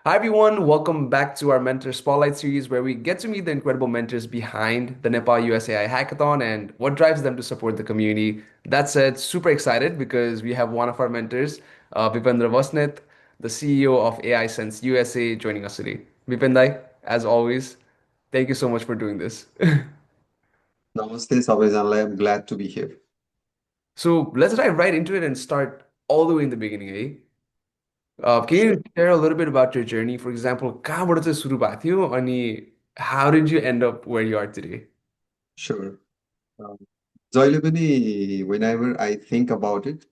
Hi, everyone. Welcome back to our Mentor Spotlight series, where we get to meet the incredible mentors behind the Nepal-US AI Hackathon and what drives them to support the community. That said, super excited because we have one of our mentors, Bipendra Basnyat, the CEO of AI Sense USA, joining us today. Bipendra, as always, thank you so much for doing this. Namaste, Sabrizanla. I'm glad to be here. So let's dive right into it and start all the way in the beginning, eh? Can Sure. you share a little bit about your journey? For example, कहाँबाट चाहिँ सुरु भएको थियो अनि how did you end up where you are today? Sure. Um, जहिले पनि, whenever I think about it,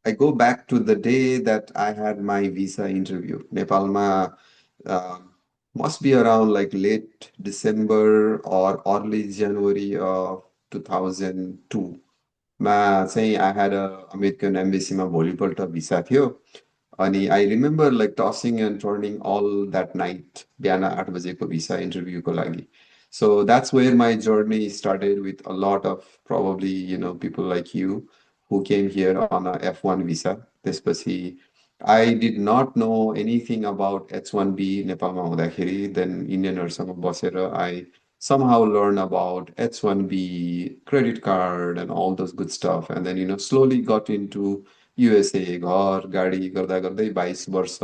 I go back to the day that I had my visa interview. Nepalma must be around like late December or early January of 2002. मा चाहिँ I had a American embassy मा भोलिपल्ट visa थियो अनि I remember like tossing and turning all that night बिहान 8 बजेको visa इन्टरभ्यूको लागि. So that's where my journey started with a lot of probably, people like you who came here on a F1 visa. त्यसपछि I did not know anything about H1B नेपालमा हुँदाखेरि then इन्डियनहरूसँग बसेर I somehow learn about H1B, credit card, and all those good stuff. And then, slowly got into USA, घर, गाडी गर्दा गर्दै 22 वर्ष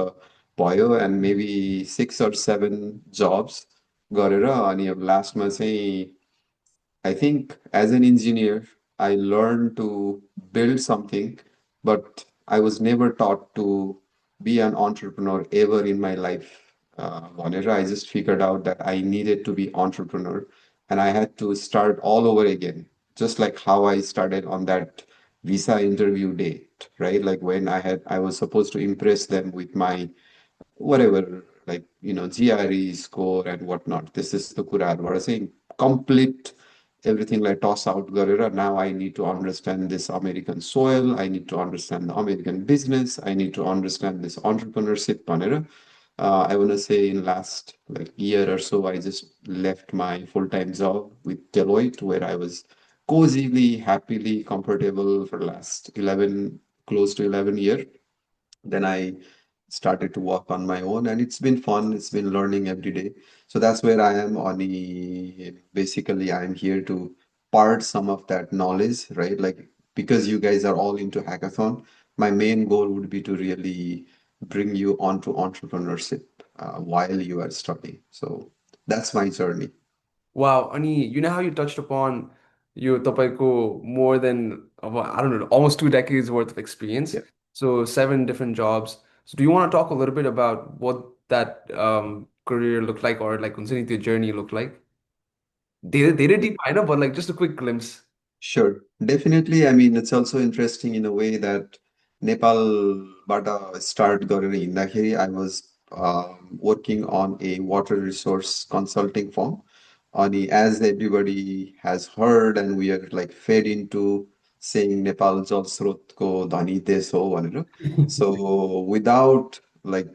भयो and maybe 6 or 7 jobs गरेर अनि अब लास्टमा चाहिँ I think as an engineer, I learned to build something, but I was never taught to be an entrepreneur ever in my life. Whenever I just figured out that I needed to be entrepreneur and I had to start all over again, just like how I started on that visa interview date, right? Like when I was supposed to impress them with my whatever, like, GRE score and whatnot. This is the कुराहरूबाट चाहिँ complete everything like toss out गरेर now I need to understand this American soil, I need to understand the American business, I need to understand this entrepreneurship भनेर I want to say in last like year or so, I just left my full-time job with Deloitte where I was cozily, happily, comfortable for last 11, close to 11 years. Then I started to work on my own, and it's been fun. It's been learning every day. So that's where I am on basically I'm here to part some of that knowledge, right? Like because you guys are all into hackathon, my main goal would be to really bring you onto entrepreneurship while you are studying. So that's my journey. Wow, अनि you know how you touched upon यो तपाईँको more than I don't know, almost 2 decades worth of experience. Yeah, So 7 different jobs. So do you want to talk a little bit about what that career looked like or like हुन्छ नि त्यो journey looked like? धेरै deep होइन, but like just a quick glimpse. sure. Definitely. I mean, it's also interesting in a way that Nepalबाट start गरेर हिँड्दाखेरि I was working on a water resource consulting firm. As everybody has heard, and we are like fed into saying Nepal जल स्रोतको धनी देश हो भनेर. So without like,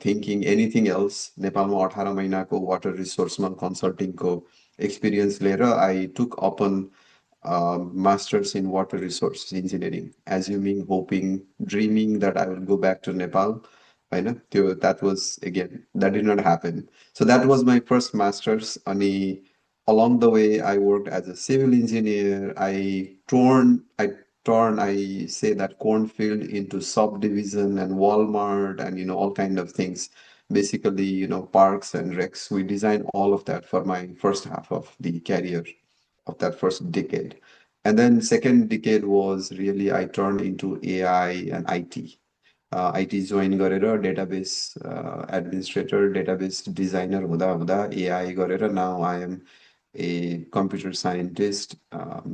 thinking anything else, नेपालमा 18 महिनाको water resourceमा consultingको experience लिएर I took upon master's in water resources engineering, assuming, hoping, dreaming that I will go back to Nepal. That was again, that did not happen. So that was my first master's. Along the way, I worked as a civil engineer. I say that cornfield into subdivision and Walmart and all kind of things. Basically, parks and recs. We designed all of that for my first half of the career of that first decade. And then second decade was really I turned into AI and IT. IT join गरेर database administrator, database designer हुँदा हुँदा AI गरेर now I am a computer scientist,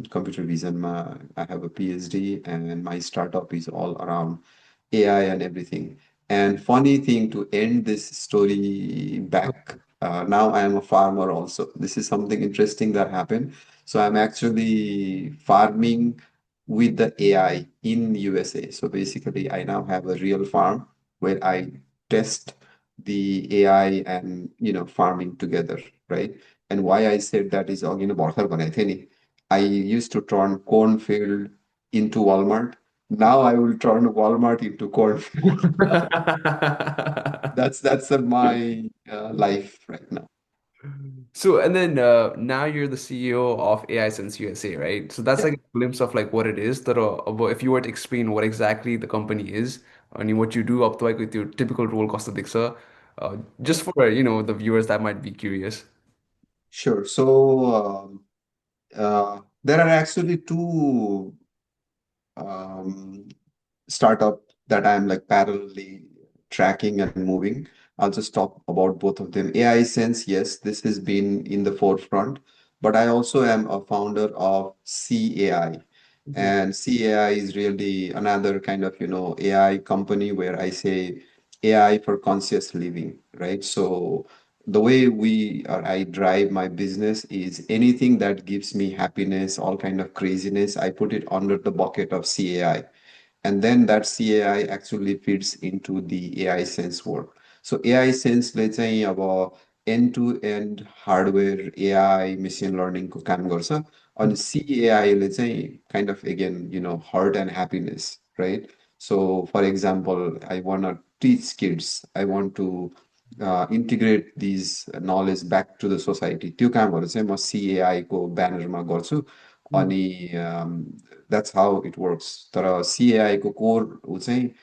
computer vision ma I have a PhD and my startup is all around AI and everything. And funny thing to end this story back, now I am a farmer also. This is something interesting that happened. So I'm actually farming with the AI in USA. So basically, I now have a real farm where I test the AI and farming together, right? And why I said that is again भर्खर भनेको थिएँ नि I used to turn cornfield into Walmart. Now I will turn Walmart into cornfield. That's my life right now. So, and then now you're the CEO of AI Sense USA, right? So that's Yeah, like a glimpse of like what it is that about if you were to explain what exactly the company is and what you do up to like with your typical role costa dixa, yeah, just for the viewers that might be curious. sure. So there are actually two um, startup that I'm like parallelly tracking and moving. I'll just talk about both of them. AI Sense, yes, this has been in the forefront, but I also am a founder of CAI. Mhm. And CAI is really another kind of, AI company where I say AI for conscious living, right? So the way we or I drive my business is anything that gives me happiness, all kind of craziness, I put it under the bucket of CAI, and then that CAI actually fits into the AI sense work. So AI sense ले चाहिँ अब end to end hardware AI machine learning को काम गर्छ अनि CAI ले चाहिँ kind of again heart and happiness, right? So for example, I want to teach kids, I want to integrate these knowledge back to the society, त्यो कामहरू चाहिँ म CAI को ब्यानरमा गर्छु Mhm. अनि that's how it works. तर CAI को core ऊ चाहिँ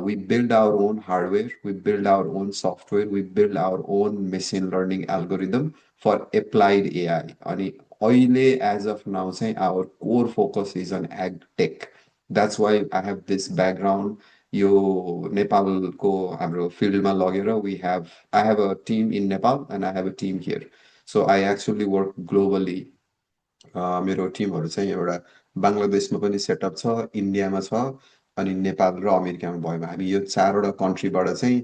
we build our own hardware, we build our own software, we build our own machine learning algorithm for applied AI. अनि अहिले as of now चाहिँ our core focus is on ag tech. That's why I have this background. यो नेपालको हाम्रो फिल्डमा लगेर I have a team in Nepal and I have a team here. So I actually work globally. मेरो टिमहरू चाहिँ एउटा बङ्गलादेशमा पनि setup छ, इन्डियामा छ, अनि नेपाल र अमेरिकामा भयो। हामी यो चारवटा कन्ट्रीबाट चाहिँ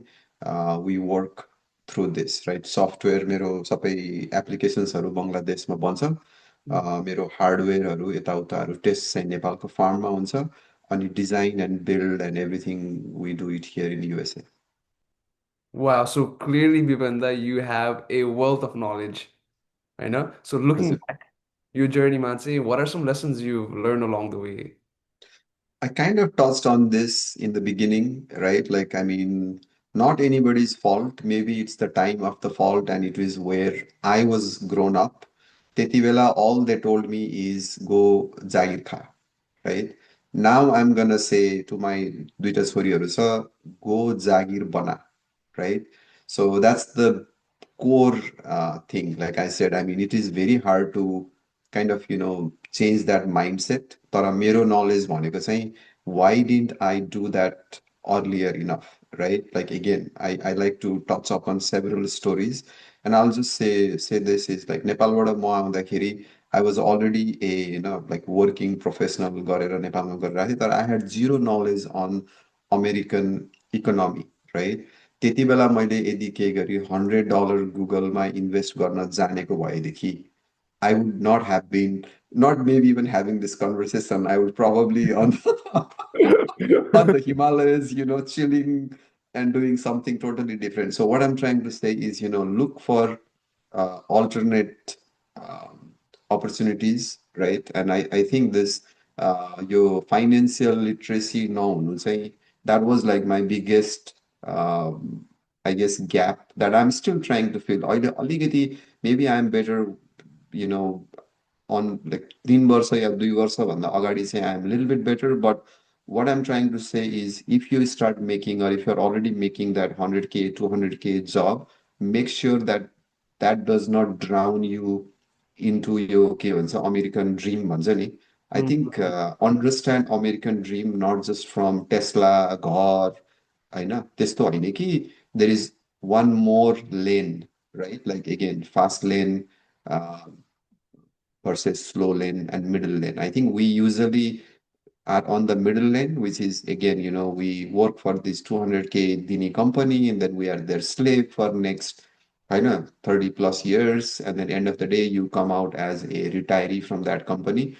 we work through this right. Software मेरो सबै एप्लिकेसन्सहरू बङ्गलादेशमा बन्छ। मेरो हार्डवेयरहरू यताउताहरू टेस्ट चाहिँ नेपालको फार्ममा हुन्छ, अनि design and build and everything we do it here in USA. Wow, so clearly, Vipendra, you have a wealth of knowledge, I know. So looking हजुर। back your journey, Mansi, what are some lessons you've learned along the way? I kind of touched on this in the beginning, right? Like, I mean, not anybody's fault. Maybe it's the time of the fault, and it is where I was grown up. Tetivela, all they told me is go Jagir kha, right? Now I'm gonna say to my duita छोरीहरू छ, go Jagir bana, right? So that's the core thing. Like I said, I mean, it is very hard to kind of, change that mindset. तर मेरो knowledge भनेको चाहिँ, why didn't I do that earlier enough, right? Like again, I like to touch upon several stories, and I'll just say this is like नेपालबाट म आउँदाखेरि I was already a like working professional गरेर नेपालमा गरिरहेको थिएँ, तर I had zero knowledge on American economy, right? त्यति बेला मैले यदि के गरी $100 गुगलमा इन्भेस्ट गर्न जानेको भएदेखि I would not have been, not maybe even having this conversation. I would probably on on the Himalayas, chilling and doing something totally different. So what I'm trying to say is, look for alternate opportunities, right? And I think this your financial literacy now, say that was like my biggest I guess gap that I'm still trying to fill. Aligati, maybe I'm better, you know, on like 3 वर्ष या 2 वर्ष भन्दा अगाडि चाहिँ I am a little bit better, but what I'm trying to say is if you start making, or if you're already making that 100K, 200K job, make sure that that does not drown you into your के भन्छ American dream भन्छ नि. I think Mhm. understand American dream not just from Tesla घर होइन त्यस्तो होइन कि there is one more lane, right? Like again, fast lane versus slow lane and middle lane. I think we usually are on the middle lane, which is again, we work for this 200K Dini company, and then we are their slave for next, I know, 30 plus years. And then end of the day, you come out as a retiree from that company.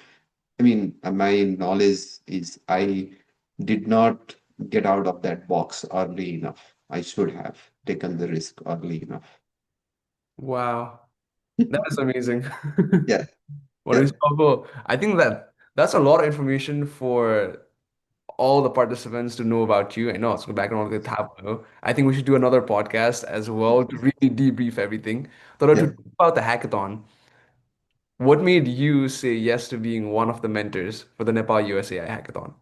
I mean, my knowledge is I did not get out of that box early enough. I should have taken the risk early enough. Wow, that is amazing. Yeah, What yeah, is I think that that's a lot of information for all the participants to know about you. I know it's background के था भयो. I think we should do another podcast as well to really debrief everything. So to Yeah. talk about the hackathon, what made you say yes to being one of the mentors for the Nepal USA Hackathon?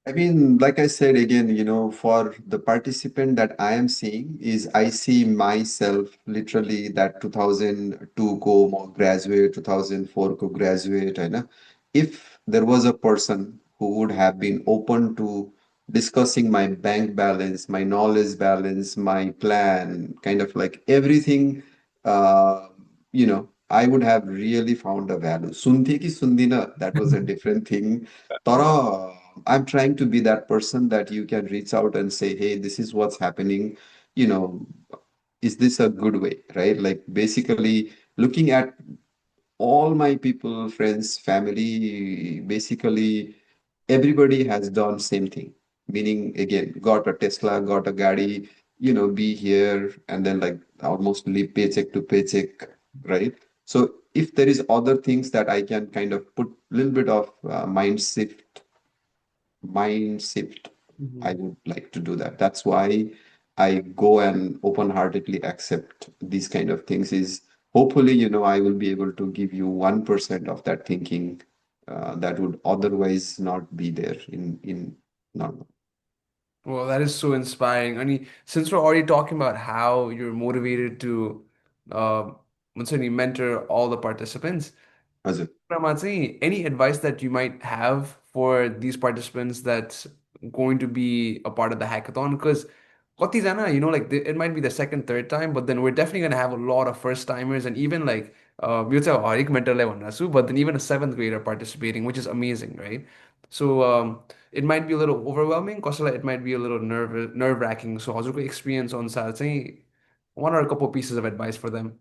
I mean, like I said again, for the participant that I am seeing is I see myself literally that 2002 ko graduate, 2004 ko graduate, है ना? If there was a person who would have been open to discussing my bank balance, my knowledge balance, my plan, kind of like everything, I would have really found a value. सुन्थे कि सुन्दिनँ, that was a different thing. तर I'm trying to be that person that you can reach out and say, hey, this is what's happening. You know, is this a good way, right? Like basically looking at all my people, friends, family, basically everybody has done same thing. Meaning again, got a Tesla, got a Gadi, be here and then like almost live paycheck to paycheck, right? So if there is other things that I can kind of put a little bit of mind shift, I Mhm. would like to do that. That's why I go and open-heartedly accept these kind of things is hopefully, I will be able to give you 1% of that thinking that would otherwise not be there in normal. Well, that is so inspiring. I mean, since we're already talking about how you're motivated to uh, you mentor all the participants, Hazır. Rama, any advice that you might have for these participants that's going to be a part of the hackathon? Because कतिजना, like it might be the second, third time, but then we're definitely going to have a lot of first timers and even like यो चाहिँ हरेक मेन्टरलाई भन्न छु, but then even a seventh grader participating, which is amazing, right? So it might be a little overwhelming, कसैलाई it might be a little nerve-wracking. So हजुरको experience अनुसार चाहिँ one or a couple pieces of advice for them.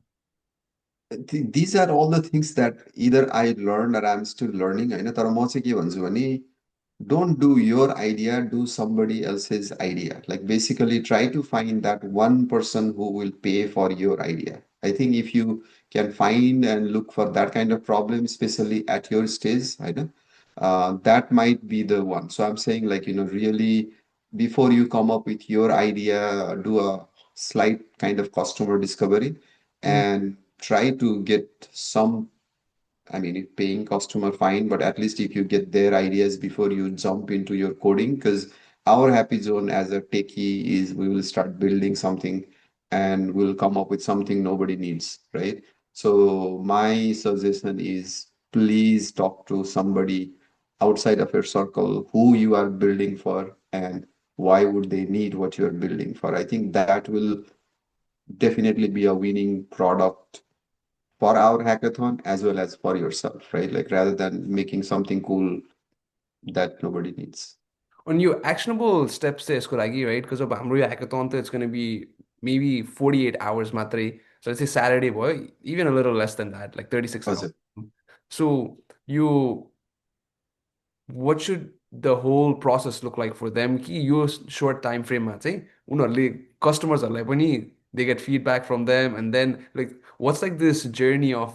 These are all the things that either I learned or I'm still learning. होइन तर म चाहिँ के भन्छु भने don't do your idea, do somebody else's idea. Like basically try to find that one person who will pay for your idea. I think if you can find and look for that kind of problem, especially at your stage, I know, that might be the one. So I'm saying like, really before you come up with your idea, do a slight kind of customer discovery and try to get some. I mean, if paying customer fine, but at least if you get their ideas before you jump into your coding, because our happy zone as a techie is we will start building something and we'll come up with something nobody needs, right? So my suggestion is please talk to somebody outside of your circle who you are building for and why would they need what you're building for. I think that will definitely be a winning product for our hackathon as well as for yourself, right? Like rather than making something cool that nobody needs. On your actionable steps चाहिँ यसको लागि, right? Because अब हाम्रो यो hackathon त it's going to be maybe 48 hours मात्रै. So let's say Saturday भयो, even a little less than that, like 36 hours. हजुर. So you what should the whole process look like for them कि यो short time frame मा चाहिँ उनीहरूले कस्टमर्सहरूलाई पनि they get feedback from them and then like what's like this journey of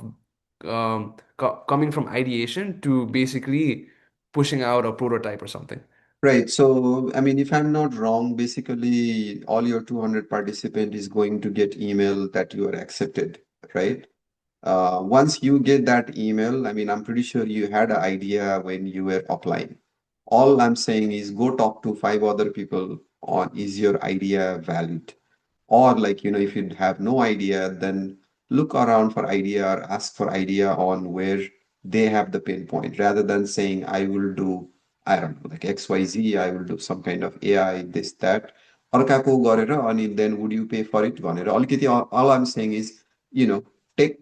coming from ideation to basically pushing out a prototype or something. Right. So, I mean, if I'm not wrong, basically all your 200 participant is going to get email that you are accepted, right? Once you get that email, I mean, I'm pretty sure you had an idea when you were applying. All I'm saying is go talk to five other people on is your idea valid? Or like, if you have no idea, then look around for idea or ask for idea on where they have the pinpoint rather than saying, I will do, I don't know, like XYZ, I will do some kind of AI, this, that. अर्काको गरेर अनि then would you pay for it भनेर अलिकति all I'm saying is, take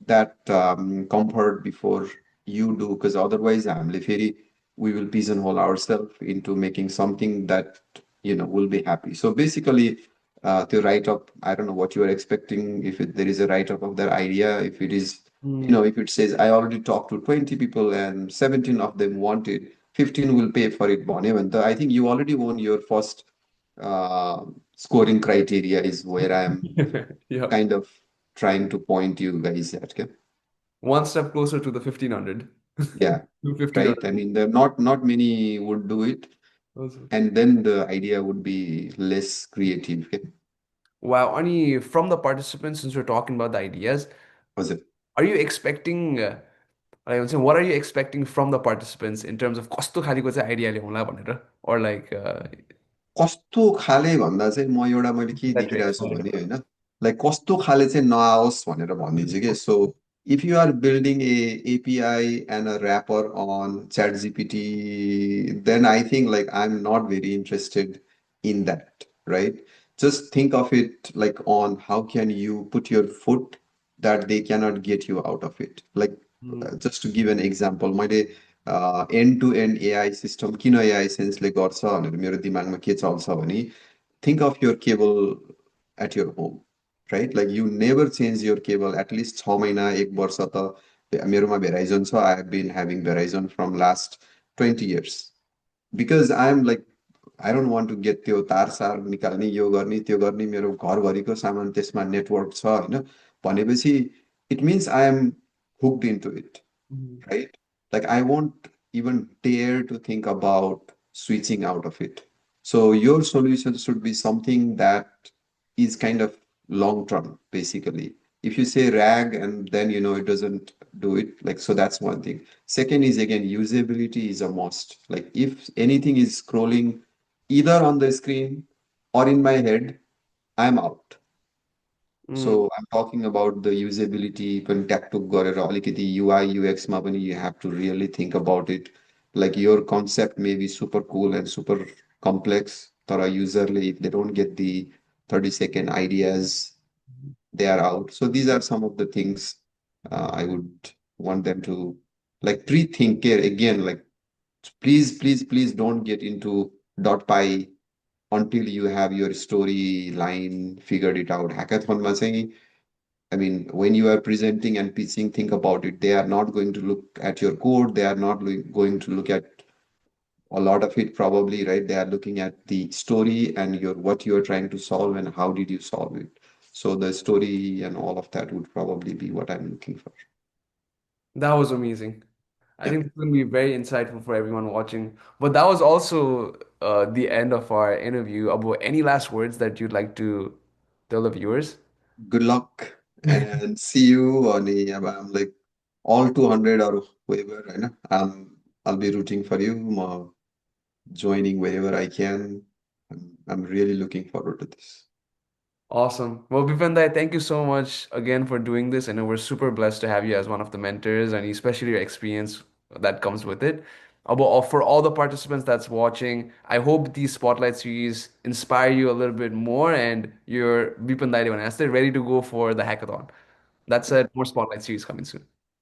that comfort before you do, because otherwise हामीले फेरि we will pigeonhole ourselves into making something that will be happy. So basically, to write up, I don't know what you are expecting. If there is a write up of that idea, if it is, Hmm. if it says I already talked to 20 people and 17 of them want it, 15 will pay for it. भन्यो भने त I think you already won your first uh, scoring criteria is where I am Yeah. kind of trying to point you guys at. Okay? One step closer to the 1500. Yeah, To right. I 1500. mean, there not many would do it. Awesome. and then the idea would be less creative. Okay? Wow, Ani, from the participants, since we're talking about the ideas, Was it? are you expecting, I would say, what are you expecting from the participants in terms of कस्तो खालको चाहिँ idea ल्याउला भनेर or like कस्तो खाले भन्दा चाहिँ म एउटा मैले के that you देखिरहेको छु expect? भने होइन लाइक कस्तो खाले चाहिँ नआओस् भनेर भनिदिन्छु कि so if you are building a API and a wrapper on ChatGPT then I think like I am not very interested in that right just think of it like on how can you put your foot that they cannot get you out of it like Mm, just to give an example मैले end to end AI system किन AI सेन्सले गर्छ भनेर मेरो दिमागमा के चल्छ भने think of your cable at your home, right? Like you never change your cable at least 6 महिना एक वर्ष त मेरोमा भेराइजन छ I have been having Verizon from last 20 years because I'm like I don't want to get त्यो तार सार निकाल्ने यो गर्ने त्यो गर्ने मेरो घरभरिको सामान त्यसमा नेटवर्क छ होइन भनेपछि it means I am hooked into it, mm, right? Like I won't even dare to think about switching out of it. So your solution should be something that is kind of long term, basically. If you say rag and then it doesn't do it, like so that's one thing. Second is again usability is a must. Like if anything is scrolling either on the screen or in my head, I'm out. mm. So I'm talking about the usability पनि ट्याकटुक गरेर अलिकति UI युएक्समा पनि you have to really think about it. Like your concept may be super cool and super complex तर userले if they don't get the 30-second ideas they are out. So these are some of the things I would want them to like pre-think here again like please don't get into .py until you have your storyline figured it out. Hackathon चाहिँ I mean, when you are presenting and pitching, think about it. They are not going to look at your code. They are not going to look at a lot of it, probably, right? They are looking at the story and your what you are trying to solve and how did you solve it. So the story and all of that would probably be what I'm looking for. That was amazing. I Yeah. think this is going to be very insightful for everyone watching. But that was also the end of our interview. About any last words that you'd like to tell the viewers? Good luck and see you on the. I'm like all 200 or whoever, right? I'll be rooting for you. Joining wherever I can. I'm really looking forward to this. Awesome. Well, Bipendra, thank you so much again for doing this. I know we're super blessed to have you as one of the mentors and especially your experience that comes with it. For all the participants that's watching, I hope these spotlight series inspire you a little bit more and you're Bipendra when I ready to go for the hackathon. That's it. More spotlight series coming soon.